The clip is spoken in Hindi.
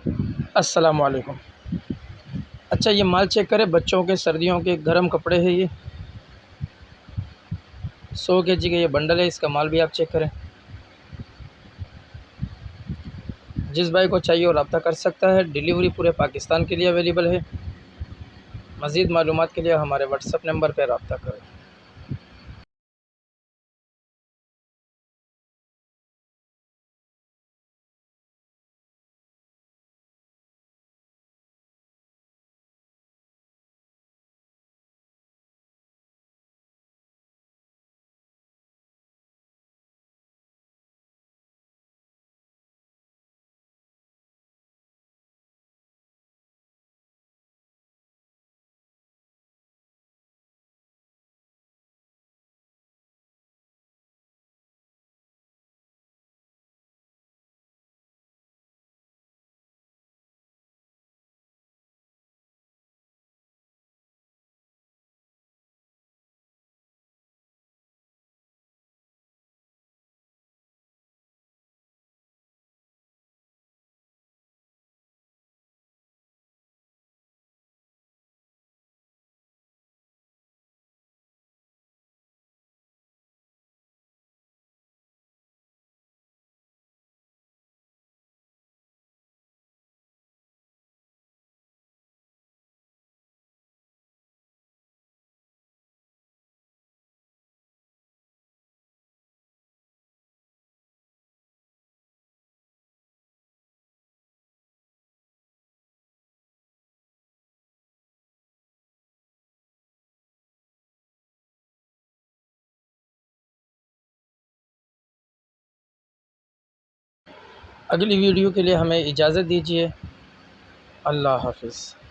अस्सलाम वालेकुम। अच्छा, ये माल चेक करें, बच्चों के सर्दियों के गर्म कपड़े हैं ये। 100 केजी का ये बंडल है, इसका माल भी आप चेक करें। जिस भाई को चाहिए वो रब्ता कर सकता है। डिलीवरी पूरे पाकिस्तान के लिए अवेलेबल है। मज़ीद मालूमात के लिए हमारे व्हाट्सएप नंबर पर रब्ता करें। अगली वीडियो के लिए हमें इजाज़त दीजिए। अल्लाह हाफ़िज़।